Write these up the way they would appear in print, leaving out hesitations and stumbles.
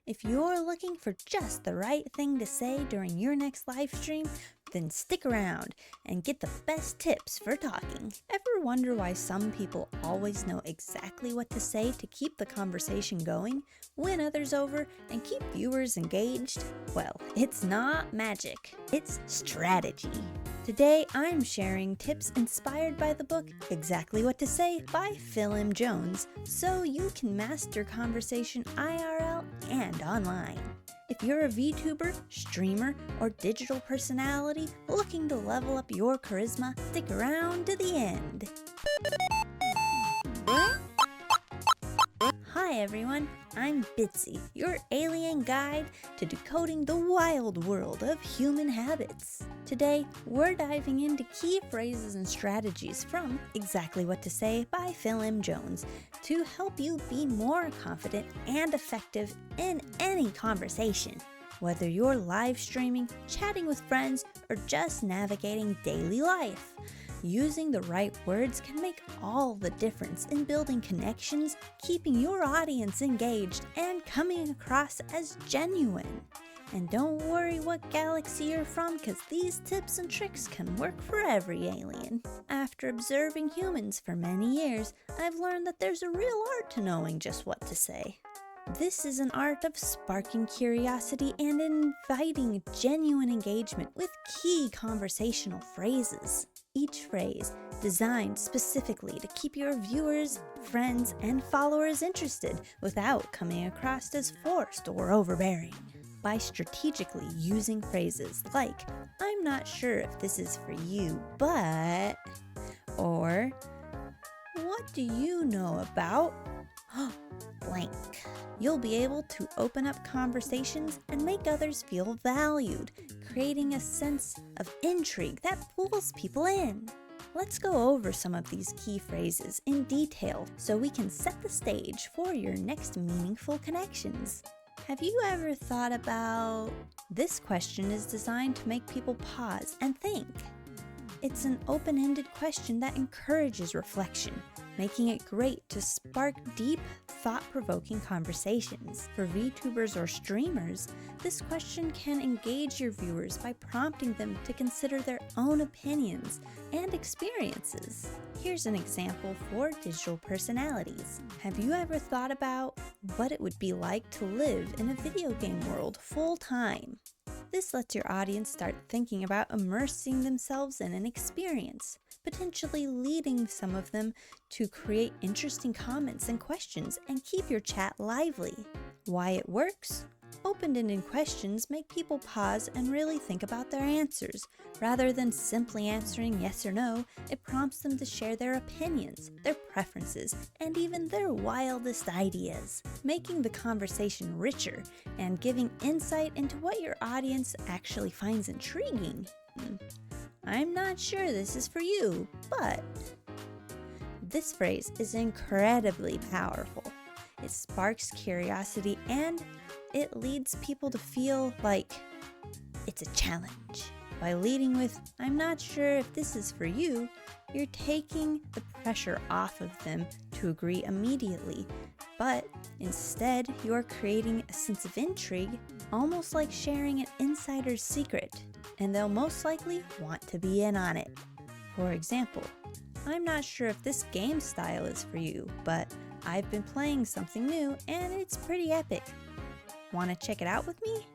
If you're looking for just the right thing to say during your next live stream, then stick around and get the best tips for talking. Ever wonder why some people always know exactly what to say to keep the conversation going, win others over, and keep viewers engaged? Well, it's not magic, it's strategy. Today, I'm sharing tips inspired by the book Exactly What to Say by Phil M. Jones, so you can master conversation IRL and online. If you're a VTuber, streamer, or digital personality looking to level up your charisma, stick around to the end. Hi everyone, I'm Bitsy, your alien guide to decoding the wild world of human habits. Today, we're diving into key phrases and strategies from Exactly What to Say by Phil M. Jones to help you be more confident and effective in any conversation. Whether you're live streaming, chatting with friends, or just navigating daily life, using the right words can make all the difference in building connections, keeping your audience engaged, and coming across as genuine. And don't worry what galaxy you're from, because these tips and tricks can work for every alien. After observing humans for many years, I've learned that there's a real art to knowing just what to say. This is an art of sparking curiosity and inviting genuine engagement with key conversational phrases. Each phrase designed specifically to keep your viewers, friends, and followers interested without coming across as forced or overbearing. By strategically using phrases like, "I'm not sure if this is for you, but," or "What do you know about blank?" You'll be able to open up conversations and make others feel valued, creating a sense of intrigue that pulls people in. Let's go over some of these key phrases in detail so we can set the stage for your next meaningful connections. Have you ever thought about... This question is designed to make people pause and think. It's an open-ended question that encourages reflection, making it great to spark deep, thought-provoking conversations. For VTubers or streamers, this question can engage your viewers by prompting them to consider their own opinions and experiences. Here's an example for digital personalities. Have you ever thought about what it would be like to live in a video game world full-time? This lets your audience start thinking about immersing themselves in an experience, potentially leading some of them to create interesting comments and questions and keep your chat lively. Why it works? Open-ended questions make people pause and really think about their answers. Rather than simply answering yes or no, it prompts them to share their opinions, their preferences, and even their wildest ideas, making the conversation richer and giving insight into what your audience actually finds intriguing. I'm not sure this is for you, but... This phrase is incredibly powerful. It sparks curiosity and it leads people to feel like it's a challenge. By leading with, "I'm not sure if this is for you," you're taking the pressure off of them to agree immediately, but instead you're creating a sense of intrigue, almost like sharing an insider's secret, and they'll most likely want to be in on it. For example, "I'm not sure if this game style is for you, but I've been playing something new and it's pretty epic. Want to check it out with me?"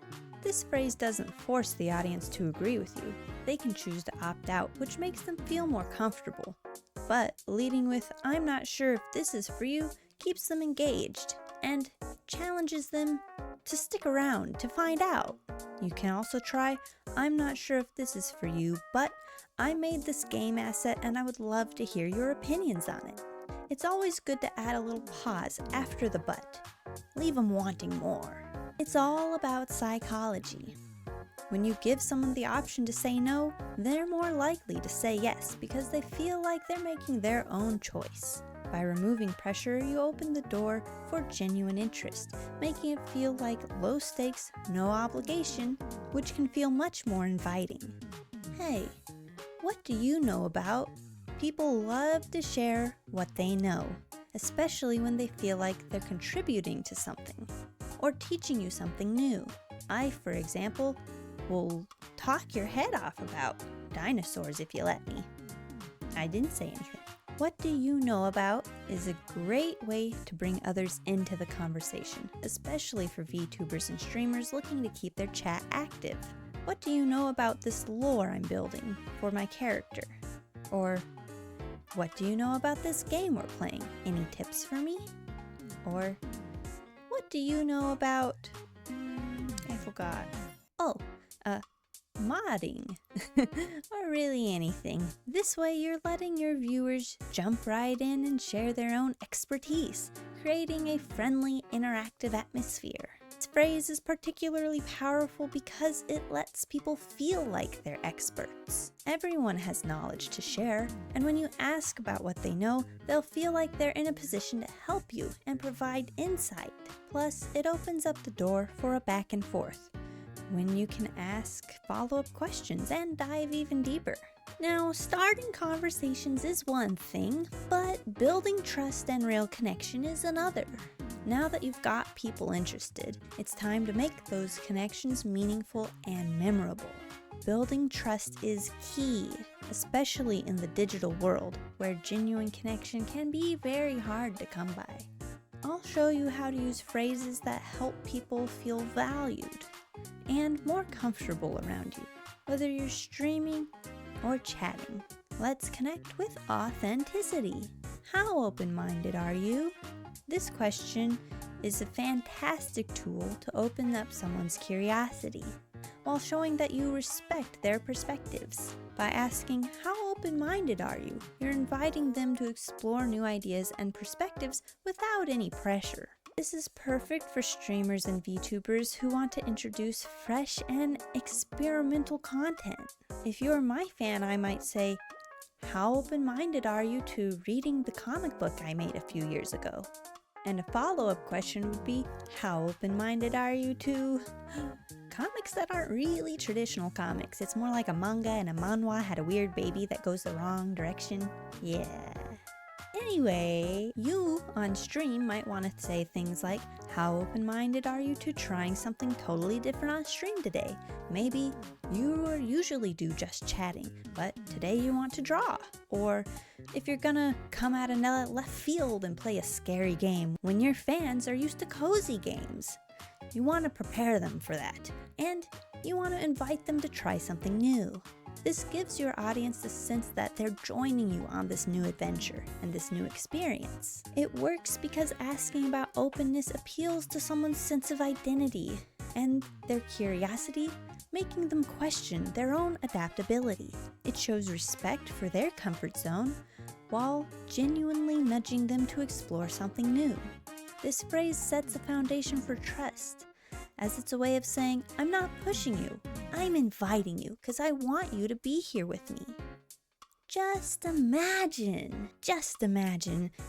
This phrase doesn't force the audience to agree with you. They can choose to opt out, which makes them feel more comfortable. But leading with, "I'm not sure if this is for you," keeps them engaged and challenges them to stick around to find out. You can also try, "I'm not sure if this is for you, but I made this game asset and I would love to hear your opinions on it." It's always good to add a little pause after the "but." Leave them wanting more. It's all about psychology. When you give someone the option to say no, they're more likely to say yes because they feel like they're making their own choice. By removing pressure, you open the door for genuine interest, making it feel like low stakes, no obligation, which can feel much more inviting. Hey, what do you know about? People love to share what they know, especially when they feel like they're contributing to something. or teaching you something new. I, for example, will talk your head off about dinosaurs if you let me. I didn't say anything. What do you know about is a great way to bring others into the conversation, especially for VTubers and streamers looking to keep their chat active. What do you know about this lore I'm building for my character? Or what do you know about this game we're playing? Any tips for me? Or what do you know about... I forgot. Oh, modding. Or really anything. This way you're letting your viewers jump right in and share their own expertise, creating a friendly, interactive atmosphere. This phrase is particularly powerful because it lets people feel like they're experts. Everyone has knowledge to share, and when you ask about what they know, they'll feel like they're in a position to help you and provide insight. Plus, it opens up the door for a back and forth, when you can ask follow-up questions and dive even deeper. Now, starting conversations is one thing, but building trust and real connection is another. Now that you've got people interested, it's time to make those connections meaningful and memorable. Building trust is key, especially in the digital world, where genuine connection can be very hard to come by. I'll show you how to use phrases that help people feel valued and more comfortable around you, whether you're streaming or chatting. Let's connect with authenticity. How open-minded are you? This question is a fantastic tool to open up someone's curiosity while showing that you respect their perspectives. By asking, how open-minded are you? You're inviting them to explore new ideas and perspectives without any pressure. This is perfect for streamers and VTubers who want to introduce fresh and experimental content. If you're my fan, I might say, how open-minded are you to reading the comic book I made a few years ago? And a follow-up question would be, how open-minded are you to comics that aren't really traditional comics? It's more like a manga and a manhwa had a weird baby that goes the wrong direction. Yeah. Anyway, you on stream might want to say things like, how open-minded are you to trying something totally different on stream today? Maybe you usually do just chatting, but today you want to draw. Or if you're gonna come out of left field and play a scary game when your fans are used to cozy games. You want to prepare them for that, and you want to invite them to try something new. This gives your audience the sense that they're joining you on this new adventure and this new experience. It works because asking about openness appeals to someone's sense of identity and their curiosity, making them question their own adaptability. It shows respect for their comfort zone while genuinely nudging them to explore something new. This phrase sets a foundation for trust, as it's a way of saying, I'm not pushing you, I'm inviting you because I want you to be here with me. Just imagine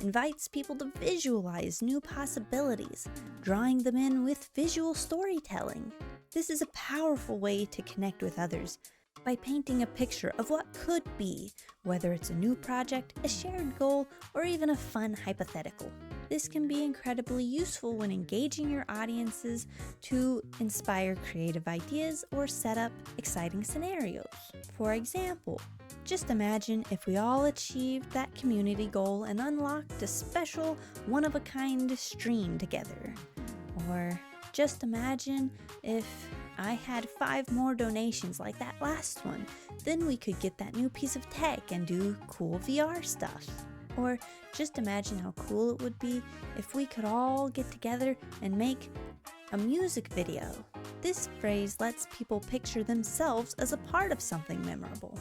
invites people to visualize new possibilities, drawing them in with visual storytelling. This is a powerful way to connect with others by painting a picture of what could be, whether it's a new project, a shared goal, or even a fun hypothetical. This can be incredibly useful when engaging your audiences to inspire creative ideas or set up exciting scenarios. For example, just imagine if we all achieved that community goal and unlocked a special one-of-a-kind stream together. Or just imagine if I had 5 more donations like that last one, then we could get that new piece of tech and do cool VR stuff. Or just imagine how cool it would be if we could all get together and make a music video. This phrase lets people picture themselves as a part of something memorable,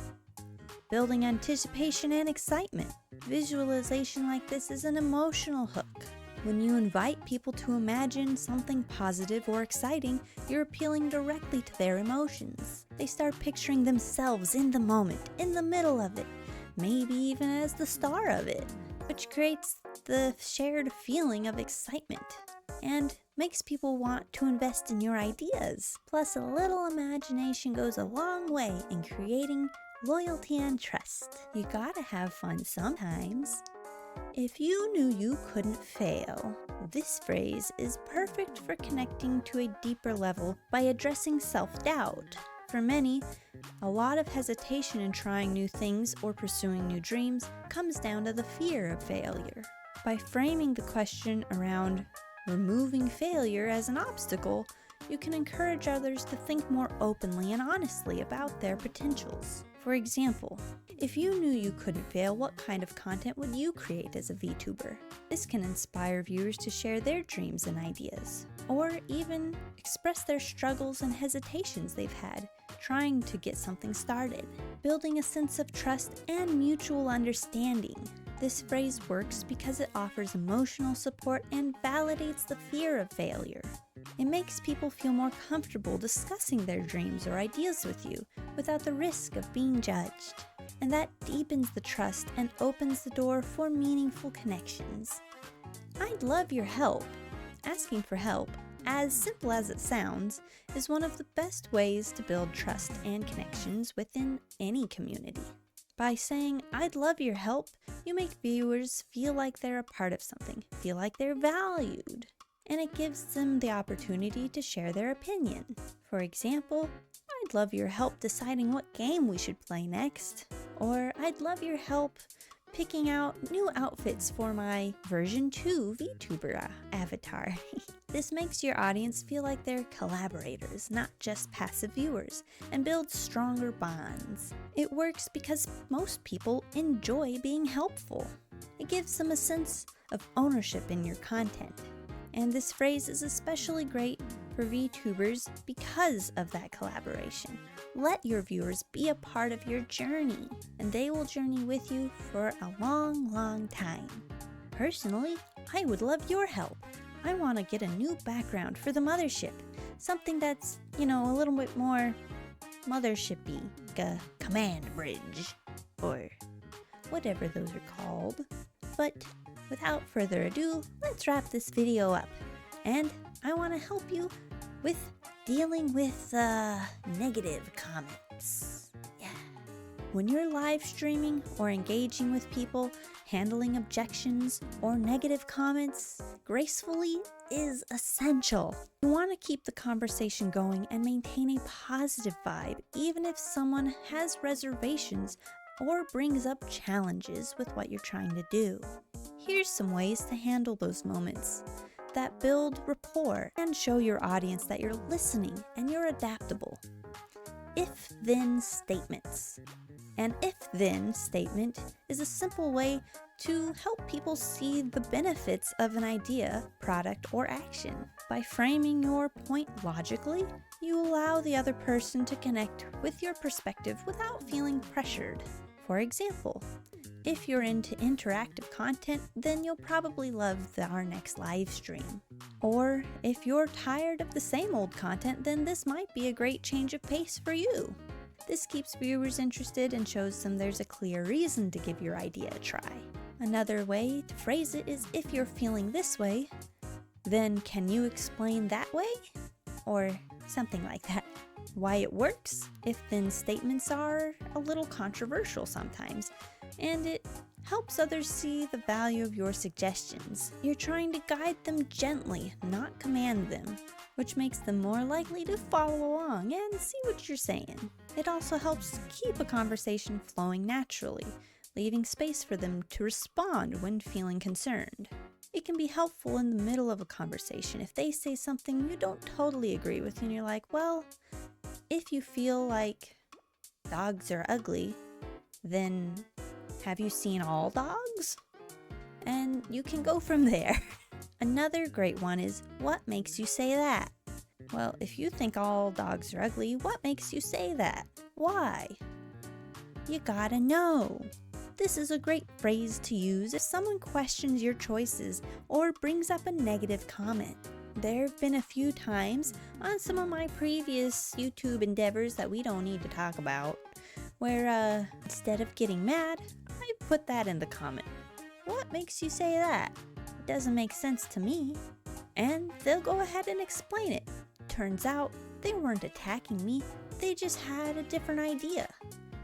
building anticipation and excitement. Visualization like this is an emotional hook. When you invite people to imagine something positive or exciting, you're appealing directly to their emotions. They start picturing themselves in the moment, in the middle of it, maybe even as the star of it, which creates the shared feeling of excitement and makes people want to invest in your ideas. Plus, a little imagination goes a long way in creating loyalty and trust. You gotta have fun sometimes. If you knew you couldn't fail, this phrase is perfect for connecting to a deeper level by addressing self-doubt. For many, a lot of hesitation in trying new things or pursuing new dreams comes down to the fear of failure. By framing the question around removing failure as an obstacle, you can encourage others to think more openly and honestly about their potentials. For example, if you knew you couldn't fail, what kind of content would you create as a VTuber? This can inspire viewers to share their dreams and ideas, or even express their struggles and hesitations they've had trying to get something started, building a sense of trust and mutual understanding. This phrase works because it offers emotional support and validates the fear of failure. It makes people feel more comfortable discussing their dreams or ideas with you without the risk of being judged. And that deepens the trust and opens the door for meaningful connections. I'd love your help. Asking for help, as simple as it sounds, is one of the best ways to build trust and connections within any community. By saying, "I'd love your help," you make viewers feel like they're a part of something, feel like they're valued, and it gives them the opportunity to share their opinion. For example, "I'd love your help deciding what game we should play next," or "I'd love your help picking out new outfits for my version 2 VTuber avatar." This makes your audience feel like they're collaborators, not just passive viewers, and builds stronger bonds. It works because most people enjoy being helpful. It gives them a sense of ownership in your content. And this phrase is especially great for VTubers because of that collaboration. Let your viewers be a part of your journey, and they will journey with you for a long, long time. Personally, I would love your help. I want to get a new background for the mothership. Something that's, a little bit more mothershipy, like a command bridge, or whatever those are called. But without further ado, let's wrap this video up. And I want to help you with dealing with negative comments. Yeah. When you're live streaming or engaging with people, handling objections or negative comments gracefully is essential. You want to keep the conversation going and maintain a positive vibe, even if someone has reservations or brings up challenges with what you're trying to do. Here's some ways to handle those moments that build rapport and show your audience that you're listening and you're adaptable. If-then statements. An if-then statement is a simple way to help people see the benefits of an idea, product, or action. By framing your point logically, you allow the other person to connect with your perspective without feeling pressured. For example, if you're into interactive content, then you'll probably love our next live stream. Or if you're tired of the same old content, then this might be a great change of pace for you. This keeps viewers interested and shows them there's a clear reason to give your idea a try. Another way to phrase it is, "If you're feeling this way, then can you explain that way?" Or something like that. Why it works? If-then statements are a little controversial sometimes, and it helps others see the value of your suggestions. You're trying to guide them gently, not command them, which makes them more likely to follow along and see what you're saying. It also helps keep a conversation flowing naturally, leaving space for them to respond when feeling concerned. It can be helpful in the middle of a conversation if they say something you don't totally agree with and you're like, "Well, if you feel like dogs are ugly, then have you seen all dogs?" And you can go from there. Another great one is, "What makes you say that?" Well, if you think all dogs are ugly, what makes you say that? Why? You gotta know. This is a great phrase to use if someone questions your choices or brings up a negative comment. There have been a few times on some of my previous YouTube endeavors that we don't need to talk about, where instead of getting mad, I put that in the comment. "What makes you say that? It doesn't make sense to me." And they'll go ahead and explain it. Turns out they weren't attacking me, they just had a different idea.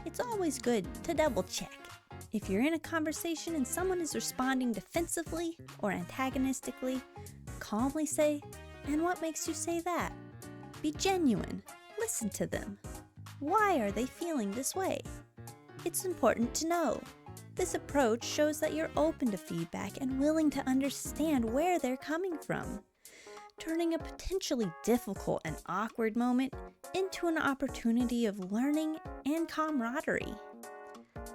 It's always good to double check. If you're in a conversation and someone is responding defensively or antagonistically, calmly say, "And what makes you say that?" Be genuine. Listen to them. Why are they feeling this way? It's important to know. This approach shows that you're open to feedback and willing to understand where they're coming from, turning a potentially difficult and awkward moment into an opportunity of learning and camaraderie.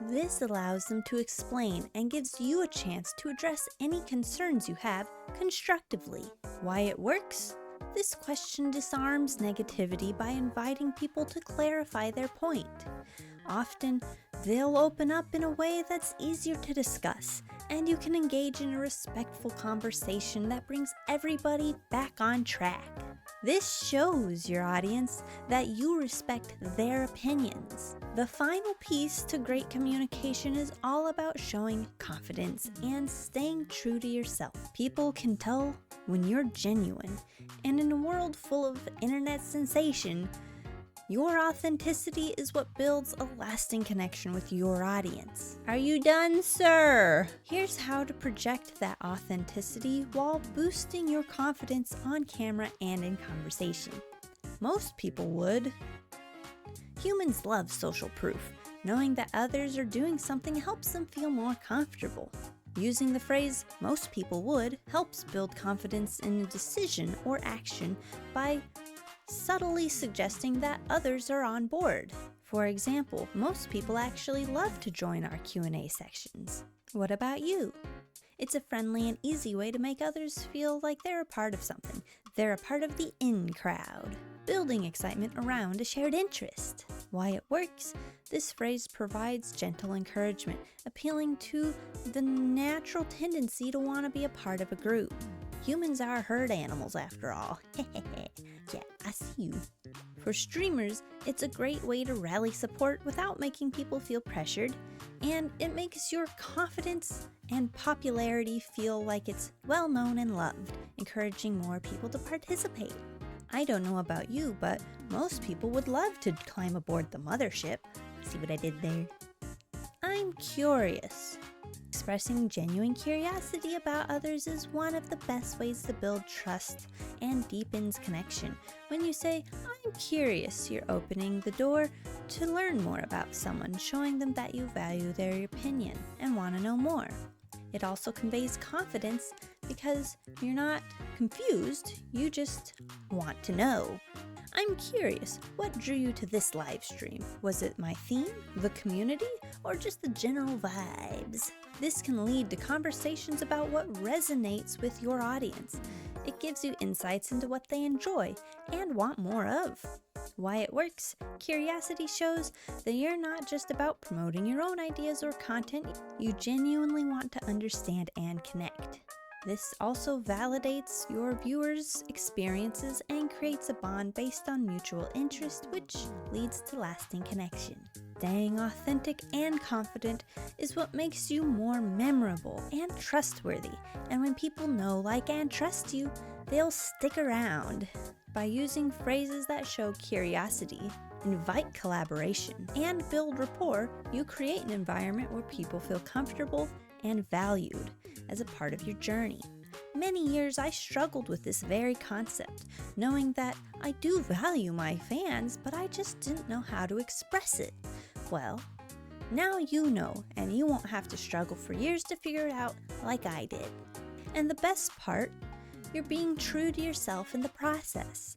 This allows them to explain and gives you a chance to address any concerns you have constructively. Why it works? This question disarms negativity by inviting people to clarify their point. Often, they'll open up in a way that's easier to discuss, and you can engage in a respectful conversation that brings everybody back on track. This shows your audience that you respect their opinions. The final piece to great communication is all about showing confidence and staying true to yourself. People can tell when you're genuine, and in a world full of internet sensation, your authenticity is what builds a lasting connection with your audience. Are you done, sir? Here's how to project that authenticity while boosting your confidence on camera and in conversation. Most people would. Humans love social proof. Knowing that others are doing something helps them feel more comfortable. Using the phrase, "most people would," helps build confidence in a decision or action by subtly suggesting that others are on board. For example, most people actually love to join our Q&A sections. What about you? It's a friendly and easy way to make others feel like they're a part of something. They're a part of the in crowd, building excitement around a shared interest. Why it works? This phrase provides gentle encouragement, appealing to the natural tendency to want to be a part of a group. Humans are herd animals after all. Yeah, I see you. For streamers, it's a great way to rally support without making people feel pressured, and it makes your confidence and popularity feel like it's well known and loved, encouraging more people to participate. I don't know about you, but most people would love to climb aboard the mothership. See what I did there? I'm curious. Expressing genuine curiosity about others is one of the best ways to build trust and deepens connection. When you say, "I'm curious," you're opening the door to learn more about someone, showing them that you value their opinion and want to know more. It also conveys confidence because you're not confused, you just want to know. I'm curious, what drew you to this live stream? Was it my theme, the community, or just the general vibes? This can lead to conversations about what resonates with your audience. It gives you insights into what they enjoy and want more of. Why it works? Curiosity shows that you're not just about promoting your own ideas or content, you genuinely want to understand and connect. This also validates your viewers' experiences and creates a bond based on mutual interest, which leads to lasting connection. Staying authentic and confident is what makes you more memorable and trustworthy. And when people know, like, and trust you, they'll stick around. By using phrases that show curiosity, invite collaboration, and build rapport, you create an environment where people feel comfortable and valued as a part of your journey. Many years I struggled with this very concept, knowing that I do value my fans, but I just didn't know how to express it. Well, now you know, and you won't have to struggle for years to figure it out like I did. And the best part, you're being true to yourself in the process.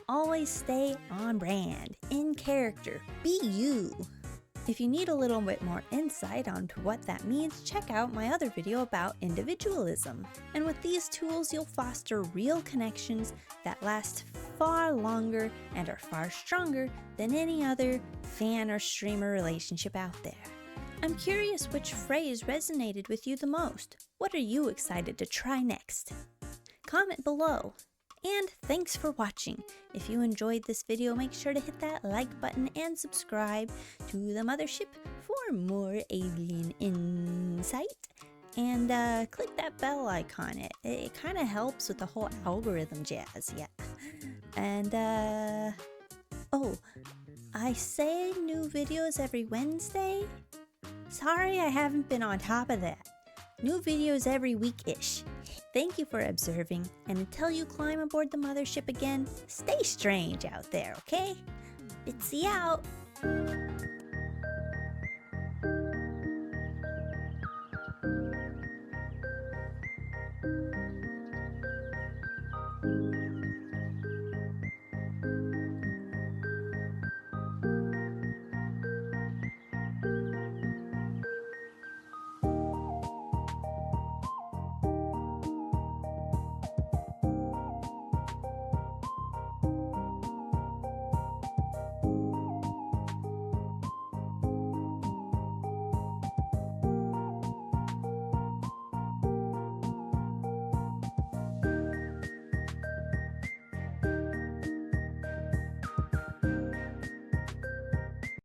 Always stay on brand, in character, be you. If you need a little bit more insight onto what that means, check out my other video about individualism. And with these tools, you'll foster real connections that last far longer and are far stronger than any other fan or streamer relationship out there. I'm curious which phrase resonated with you the most. What are you excited to try next? Comment below. And thanks for watching. If you enjoyed this video, make sure to hit that like button and subscribe to the mothership for more alien insight. And click that bell icon. It kind of helps with the whole algorithm jazz, yeah. And I say new videos every Wednesday. Sorry I haven't been on top of that. New videos every week-ish. Thank you for observing, and until you climb aboard the mothership again, stay strange out there, okay? Bitsy out!